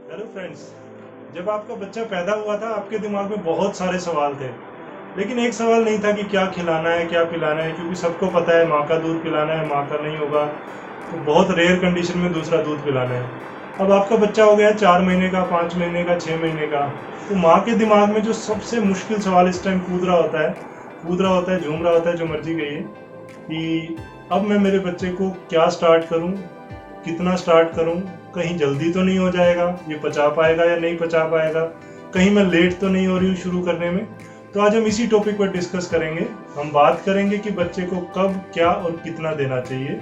Hello friends. जब आपका बच्चा पैदा हुआ था आपके दिमाग में बहुत सारे सवाल थे, लेकिन एक सवाल नहीं था कि क्या खिलाना है क्या पिलाना है, क्योंकि सबको पता है माँ का दूध पिलाना है, माँ का नहीं होगा तो बहुत रेयर कंडीशन में दूसरा दूध पिलाना है। अब आपका बच्चा हो गया 4 महीने का, 5 महीने का, 6 महीने का, तो माँ के दिमाग में जो सबसे मुश्किल सवाल इस टाइम कूद रहा होता है, झूम रहा होता है, जो मर्जी कहिए, कि अब मैं मेरे बच्चे को क्या स्टार्ट करूँ, कितना स्टार्ट करूं, कहीं जल्दी तो नहीं हो जाएगा, ये पचा पाएगा या नहीं पचा पाएगा, कहीं मैं लेट तो नहीं हो रही हूँ शुरू करने में। तो आज हम इसी टॉपिक पर डिस्कस करेंगे। हम बात करेंगे कि बच्चे को कब, क्या और कितना देना चाहिए,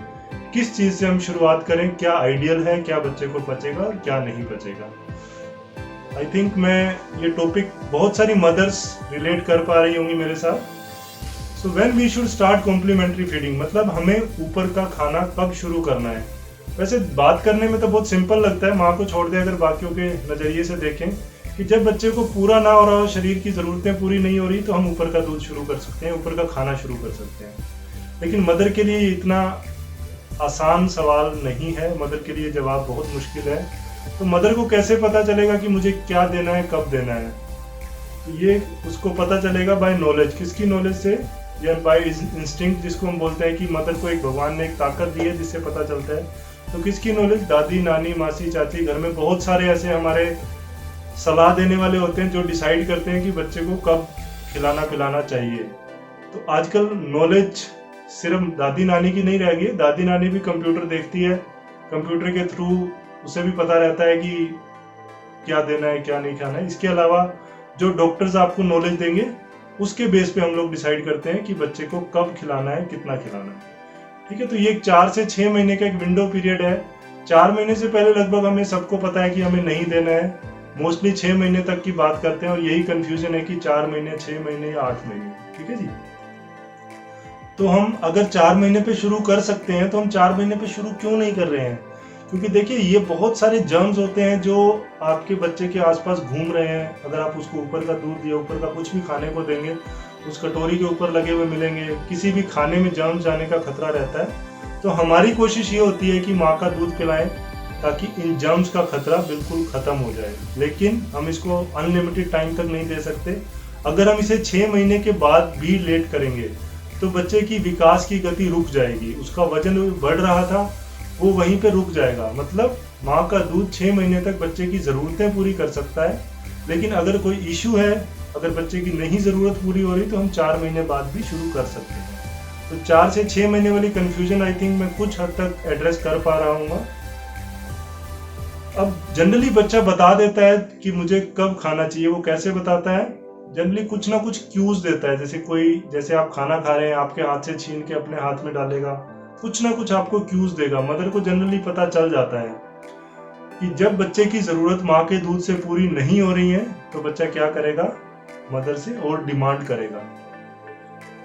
किस चीज से हम शुरुआत करें, क्या आइडियल है, क्या बच्चे को पचेगा और क्या नहीं पचेगा। आई थिंक मैं ये टॉपिक बहुत सारी मदर्स रिलेट कर पा रही होंगी मेरे साथ। So when we should start complementary feeding, मतलब हमें ऊपर का खाना कब शुरू करना है। वैसे बात करने में तो बहुत सिंपल लगता है, माँ को छोड़ दे अगर बाकियों के नज़रिए से देखें कि जब बच्चे को पूरा ना हो रहा हो, शरीर की ज़रूरतें पूरी नहीं हो रही, तो हम ऊपर का दूध शुरू कर सकते हैं, ऊपर का खाना शुरू कर सकते हैं। लेकिन मदर के लिए इतना आसान सवाल नहीं है, मदर के लिए जवाब बहुत मुश्किल है। तो मदर को कैसे पता चलेगा कि मुझे क्या देना है, कब देना है? ये उसको पता चलेगा बाय नॉलेज। किसकी नॉलेज से? या बाय इंस्टिंक्ट, जिसको हम बोलते हैं कि मदर को एक भगवान ने एक ताकत दी है जिससे पता चलता है। तो किसकी नॉलेज? दादी, नानी, मासी, चाची। घर में बहुत सारे ऐसे हमारे सलाह देने वाले होते हैं जो डिसाइड करते हैं कि बच्चे को कब खिलाना पिलाना चाहिए। तो आजकल नॉलेज सिर्फ दादी नानी की नहीं रह गई। दादी नानी भी कंप्यूटर देखती है, कंप्यूटर के थ्रू उसे भी पता रहता है कि क्या देना है क्या नहीं खाना है। इसके अलावा जो डॉक्टर्स आपको नॉलेज देंगे उसके बेस पे हम लोग डिसाइड करते हैं कि बच्चे को कब खिलाना है, कितना खिलाना है। ठीक है, तो ये 4 से 6 महीने का एक विंडो पीरियड है। 4 महीने से पहले लगभग हमें सबको पता है कि हमें नहीं देना है। मोस्टली 6 महीने तक की बात करते हैं और यही कंफ्यूजन है कि 4 महीने, 6 महीने या 8 महीने। ठीक है जी। तो हम अगर 4 महीने पे शुरू कर सकते हैं तो हम 4 महीने पे शुरू क्यों नहीं कर रहे हैं? क्योंकि देखिए, ये बहुत सारे जर्म्स होते हैं जो आपके बच्चे के आसपास घूम रहे हैं। अगर आप उसको ऊपर का दूध या ऊपर का कुछ भी खाने को देंगे, उस कटोरी के ऊपर लगे हुए मिलेंगे, किसी भी खाने में जर्म्स जाने का खतरा रहता है। तो हमारी कोशिश ये होती है कि माँ का दूध पिलाएं ताकि इन जर्म्स का खतरा बिल्कुल खत्म हो जाए। लेकिन हम इसको अनलिमिटेड टाइम तक नहीं दे सकते। अगर हम इसे 6 महीने के बाद भी लेट करेंगे तो बच्चे की विकास की गति रुक जाएगी। उसका वजन बढ़ रहा था, वो वहीं पे रुक जाएगा। मतलब माँ का दूध 6 महीने तक बच्चे की ज़रूरतें पूरी कर सकता है, लेकिन अगर कोई इशू है, अगर बच्चे की नहीं ज़रूरत पूरी हो रही, तो हम 4 महीने बाद भी शुरू कर सकते हैं। तो 4 से 6 महीने वाली कंफ्यूजन आई थिंक मैं कुछ हद तक एड्रेस कर पा रहा हूँ। अब जनरली बच्चा बता देता है कि मुझे कब खाना चाहिए। वो कैसे बताता है? जनरली कुछ ना कुछ क्यूज देता है। जैसे आप खाना खा रहे हैं, आपके हाथ से छीन के अपने हाथ में डालेगा, कुछ ना कुछ आपको क्यूज देगा। मदर को जनरली पता चल जाता है कि जब बच्चे की जरूरत माँ के दूध से पूरी नहीं हो रही है तो बच्चा क्या करेगा? मदर से और डिमांड करेगा।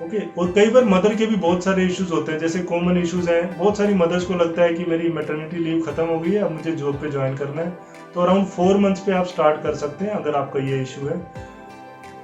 ओके। और कई बार मदर के भी बहुत सारे इश्यूज होते हैं, जैसे कॉमन इश्यूज हैं। बहुत सारी मदर्स को लगता है कि मेरी मैटरनिटी लीव खत्म हो गई है, अब मुझे जॉब पे ज्वाइन करना है। तो अराउंड 4 मंथ्स पे आप स्टार्ट कर सकते हैं अगर आपका ये इशू है।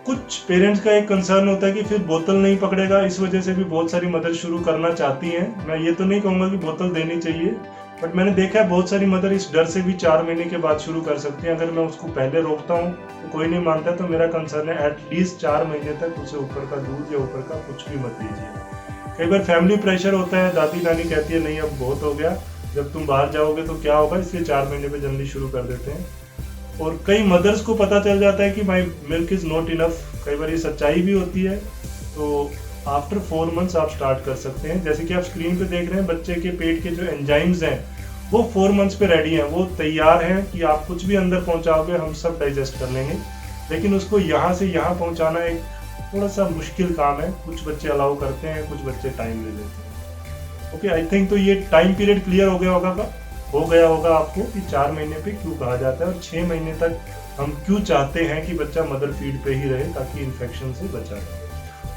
कुछ पेरेंट्स का एक कंसर्न होता है कि फिर बोतल नहीं पकड़ेगा, इस वजह से भी बहुत सारी मदर शुरू करना चाहती हैं। मैं ये तो नहीं कहूँगा कि बोतल देनी चाहिए, बट मैंने देखा है बहुत सारी मदर इस डर से भी 4 महीने के बाद शुरू कर सकती हैं। अगर मैं उसको पहले रोकता हूँ तो कोई नहीं मानता, तो मेरा कंसर्न है एटलीस्ट 4 महीने तक उसे ऊपर का दूध या ऊपर का कुछ भी मत दीजिए। कई बार फैमिली प्रेशर होता है, दादी नानी कहती है नहीं अब बहुत हो गया, जब तुम बाहर जाओगे तो क्या होगा, इसलिए 4 महीने पे जल्दी शुरू कर देते हैं। और कई मदर्स को पता चल जाता है कि माई मिल्क इज नॉट इनफ। कई बार ये सच्चाई भी होती है। तो आफ्टर 4 मंथ्स आप स्टार्ट कर सकते हैं। जैसे कि आप स्क्रीन पे देख रहे हैं, बच्चे के पेट के जो एंजाइम्स हैं वो 4 मंथ्स पे रेडी हैं, वो तैयार हैं कि आप कुछ भी अंदर पहुंचाओगे हम सब डाइजेस्ट कर लेंगे। लेकिन उसको यहाँ से यहाँ पहुंचाना एक थोड़ा सा मुश्किल काम है। कुछ बच्चे अलाउ करते हैं, कुछ बच्चे टाइम ले लेते हैं। ओके, आई थिंक तो ये टाइम पीरियड क्लियर हो गया होगा आपको कि 4 महीने पे क्यों कहा जाता है और 6 महीने तक हम क्यों चाहते हैं कि बच्चा मदर फीड पे ही रहे ताकि इन्फेक्शन से बचा रहे।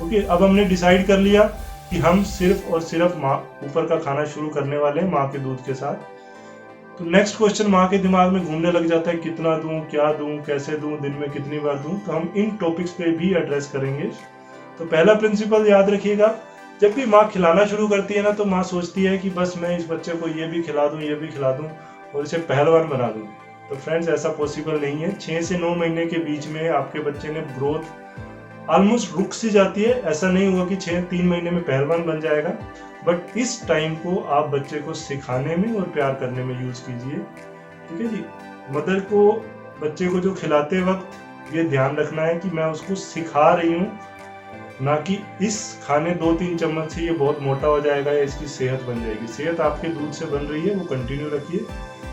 ओके, अब हमने डिसाइड कर लिया कि हम सिर्फ और सिर्फ माँ ऊपर का खाना शुरू करने वाले हैं माँ के दूध के साथ। तो नेक्स्ट क्वेश्चन माँ के दिमाग में घूमने लग जाता है, कितना दूं, क्या दूं, कैसे दूं, दिन में कितनी बार दूं। तो हम इन टॉपिक्स पे भी एड्रेस करेंगे। तो पहला प्रिंसिपल याद रखिएगा, जब भी माँ खिलाना शुरू करती है ना, तो माँ सोचती है कि बस मैं इस बच्चे को ये भी खिला दूं, ये भी खिला दूं और इसे पहलवान बना दूं। तो फ्रेंड्स ऐसा पॉसिबल नहीं है। 6 से 9 महीने के बीच में आपके बच्चे ने ग्रोथ ऑलमोस्ट रुक सी जाती है। ऐसा नहीं हुआ कि 3 महीने में पहलवान बन जाएगा, बट इस टाइम को आप बच्चे को सिखाने में और प्यार करने में यूज कीजिए। ठीक है जी। मदर को बच्चे को जो खिलाते वक्त ये ध्यान रखना है कि मैं उसको सिखा रही हूँ, ना कि इस खाने 2-3 चम्मच से ये बहुत मोटा हो जाएगा या इसकी सेहत बन जाएगी। सेहत आपके दूध से बन रही है, वो कंटिन्यू रखिए।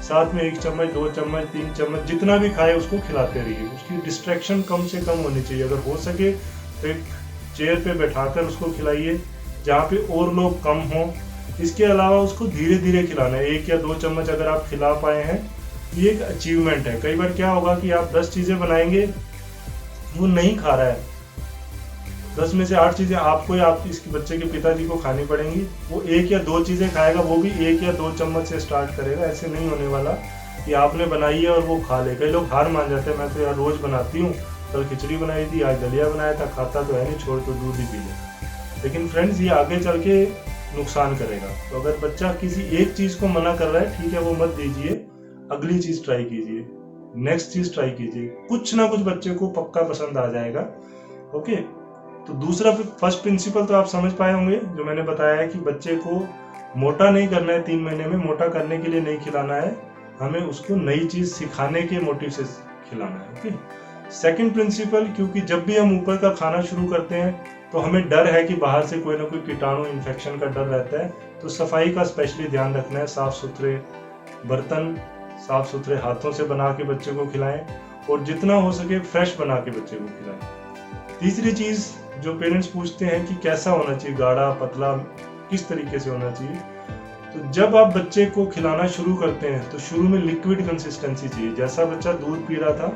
साथ में 1 चम्मच 2 चम्मच 3 चम्मच जितना भी खाए उसको खिलाते रहिए। उसकी डिस्ट्रैक्शन कम से कम होनी चाहिए। अगर हो सके तो एक चेयर पे बैठाकर उसको खिलाइए जहाँ पे और लोग कम हों। इसके अलावा उसको धीरे धीरे खिलाना है। 1 या 2 चम्मच अगर आप खिला पाए हैं, ये एक अचीवमेंट है। कई बार क्या होगा कि आप 10 चीज़ें बनाएंगे, वो नहीं खा रहा है, 10 में से 8 चीज़ें आपको या आप इसके बच्चे के पिताजी को खानी पड़ेंगी। वो 1 या 2 चीज़ें खाएगा, वो भी 1 या 2 चम्मच से स्टार्ट करेगा। ऐसे नहीं होने वाला कि आपने बनाई है और वो खा ले। कई लोग हार मान जाते हैं, मैं तो यार रोज़ बनाती हूँ, कल खिचड़ी बनाई थी, आज दलिया बनाया था, खाता तो है नहीं, छोड़ तो दूध ही पी ले। लेकिन फ्रेंड्स ये आगे चल के नुकसान करेगा। तो अगर बच्चा किसी एक चीज़ को मना कर रहा है, ठीक है वो मत दीजिए, अगली चीज़ ट्राई कीजिए, नेक्स्ट चीज़ ट्राई कीजिए। कुछ ना कुछ बच्चे को पक्का पसंद आ जाएगा। ओके, तो दूसरा फर्स्ट प्रिंसिपल तो आप समझ पाए होंगे जो मैंने बताया है कि बच्चे को मोटा नहीं करना है 3 महीने में। मोटा करने के लिए नहीं खिलाना है, हमें उसको नई चीज़ सिखाने के मोटिव से खिलाना है। ओके, सेकंड प्रिंसिपल, क्योंकि जब भी हम ऊपर का खाना शुरू करते हैं तो हमें डर है कि बाहर से कोई ना कोई कीटाणु इन्फेक्शन का डर रहता है। तो सफाई का स्पेशली ध्यान रखना है। साफ सुथरे बर्तन, साफ सुथरे हाथों से बना के बच्चे को खिलाएं और जितना हो सके फ्रेश बना के बच्चे को खिलाएं। तीसरी चीज़ जो पेरेंट्स पूछते हैं कि कैसा होना चाहिए, गाढ़ा पतला, किस तरीके से होना चाहिए, तो जब आप बच्चे को खिलाना शुरू करते हैं तो शुरू में लिक्विड कंसिस्टेंसी चाहिए। जैसा बच्चा दूध पी रहा था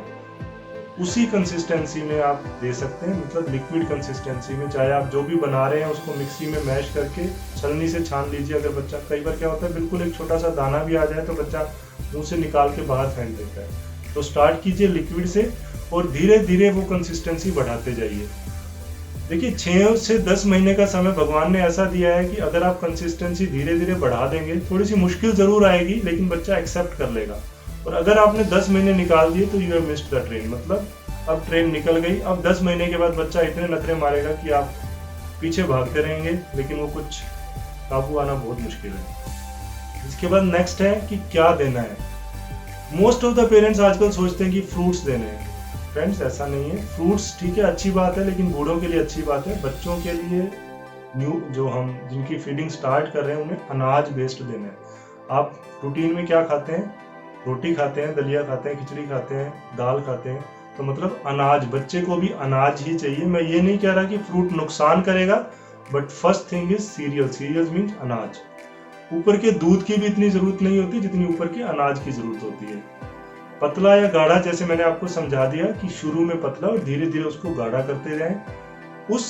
उसी कंसिस्टेंसी में आप दे सकते हैं, मतलब लिक्विड कंसिस्टेंसी में। चाहे आप जो भी बना रहे हैं उसको मिक्सी में मैश करके छलनी से छान लीजिए। अगर बच्चा, कई बार क्या होता है बिल्कुल एक छोटा सा दाना भी आ जाए तो बच्चा मुंह से निकाल के बाहर फेंक देता है। तो स्टार्ट कीजिए लिक्विड से और धीरे धीरे वो कंसिस्टेंसी बढ़ाते जाइए। देखिए 6 से 10 महीने का समय भगवान ने ऐसा दिया है कि अगर आप कंसिस्टेंसी धीरे धीरे बढ़ा देंगे, थोड़ी सी मुश्किल जरूर आएगी लेकिन बच्चा एक्सेप्ट कर लेगा। और अगर आपने 10 महीने निकाल दिए तो you have missed the train, मतलब अब ट्रेन निकल गई। अब 10 महीने के बाद बच्चा इतने नखरे मारेगा कि आप पीछे भागते रहेंगे, लेकिन वो कुछ काबू आना बहुत मुश्किल है। इसके बाद नेक्स्ट है कि क्या देना है। मोस्ट ऑफ द पेरेंट्स आजकल सोचते हैं कि फ्रूट्स देने हैं। फ्रेंड्स ऐसा नहीं है। फ्रूट्स ठीक है, अच्छी बात है, लेकिन बूढ़ों के लिए अच्छी बात है। बच्चों के लिए न्यू जो हम जिनकी फीडिंग स्टार्ट कर रहे हैं उन्हें अनाज बेस्ड देना है। आप रूटीन में क्या खाते हैं? रोटी खाते हैं, दलिया खाते हैं, खिचड़ी खाते हैं, दाल खाते हैं, तो मतलब अनाज। बच्चे को भी अनाज ही चाहिए। मैं ये नहीं कह रहा कि फ्रूट नुकसान करेगा, but first thing is serial. Serial means अनाज। ऊपर के दूध की भी इतनी जरूरत नहीं होती जितनी ऊपर के अनाज की जरूरत होती है। पतला या गाढ़ा, जैसे मैंने आपको समझा दिया कि शुरू में पतला और धीरे धीरे उसको गाढ़ा करते जाएं। उस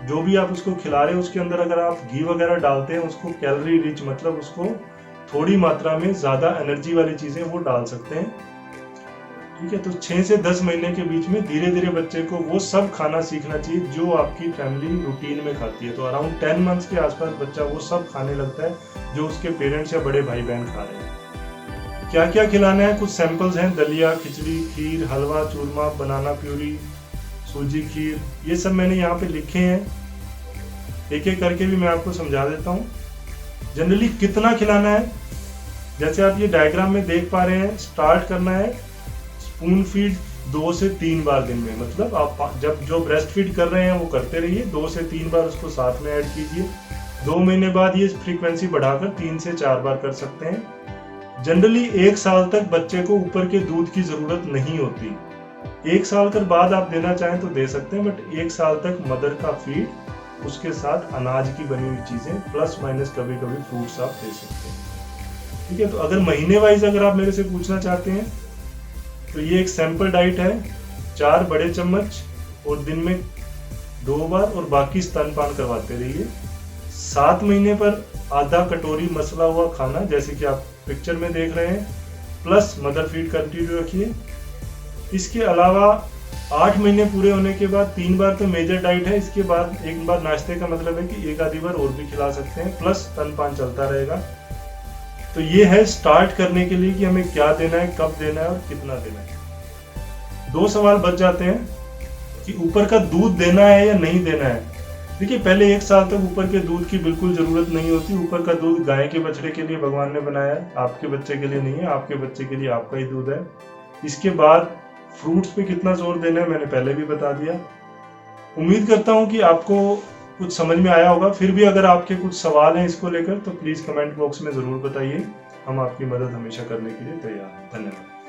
जो भी आप उसको खिला रहे हैं उसके अंदर अगर आप घी वगैरह डालते हैं, उसको कैलोरी रिच, मतलब उसको थोड़ी मात्रा में ज्यादा एनर्जी वाली चीजें वो डाल सकते हैं। ठीक है, तो 6 से 10 महीने के बीच में धीरे धीरे बच्चे को वो सब खाना सीखना चाहिए जो आपकी फैमिली रूटीन में खाती है। तो अराउंड 10 मंथ्स के आसपास बच्चा वो सब खाने लगता है जो उसके पेरेंट्स या बड़े भाई बहन खा रहे हैं। क्या क्या खिलाना है, कुछ सैंपल्स हैं। दलिया, खिचड़ी, खीर, हलवा, चूरमा, बनाना प्यूरी, सूजी खीर, ये सब मैंने यहाँ पे लिखे हैं। एक एक करके भी मैं आपको समझा देता हूँ। जनरली कितना खिलाना है, जैसे आप ये डायग्राम में देख पा रहे हैं, स्टार्ट करना है स्पून फीड 2 से 3 बार दिन में। मतलब आप जब जो ब्रेस्ट फीड कर रहे हैं वो करते रहिए, 2 से 3 बार उसको साथ में ऐड कीजिए। 2 महीने बाद ये फ्रीक्वेंसी बढ़ाकर 3 से 4 बार कर सकते हैं। जनरली 1 साल तक बच्चे को ऊपर के दूध की जरूरत नहीं होती। 1 साल के बाद आप देना चाहें तो दे सकते हैं, बट 1 साल तक मदर का फीड, उसके साथ अनाज की बनी हुई चीजें, प्लस माइनस कभी कभी फ्रूट्स आप दे सकते हैं। ठीक है, तो अगर महीने वाइज अगर आप मेरे से पूछना चाहते हैं तो ये एक सैंपल डाइट है। 4 बड़े चम्मच और दिन में 2 बार, और बाकी स्तनपान करवाते रहिए। 7 महीने पर आधा कटोरी मसला हुआ खाना, जैसे कि आप पिक्चर में देख रहे हैं, प्लस मदर फीड कंटिन्यू रखिए। इसके अलावा 8 महीने पूरे होने के बाद 3 बार तो मेजर डाइट है, इसके बाद एक बार नाश्ते का मतलब है कि एक आधी बार और भी खिला सकते हैं, प्लस स्तनपान चलता रहेगा। तो ये है स्टार्ट करने के लिए कि हमें क्या देना है, कब देना है और कितना देना है। 2 सवाल बच जाते हैं कि ऊपर का दूध देना है या नहीं देना है। देखिए, पहले 1 साल तक ऊपर के दूध की बिल्कुल जरूरत नहीं होती। ऊपर का दूध गाय के बछड़े के लिए भगवान ने बनाया है, आपके बच्चे के लिए नहीं है। आपके बच्चे के लिए आपका ही दूध है। इसके बाद फ्रूट्स पे कितना जोर देना है मैंने पहले भी बता दिया। उम्मीद करता हूँ कि आपको कुछ समझ में आया होगा। फिर भी अगर आपके कुछ सवाल हैं इसको लेकर तो प्लीज कमेंट बॉक्स में जरूर बताइए। हम आपकी मदद हमेशा करने के लिए तैयार हैं। धन्यवाद।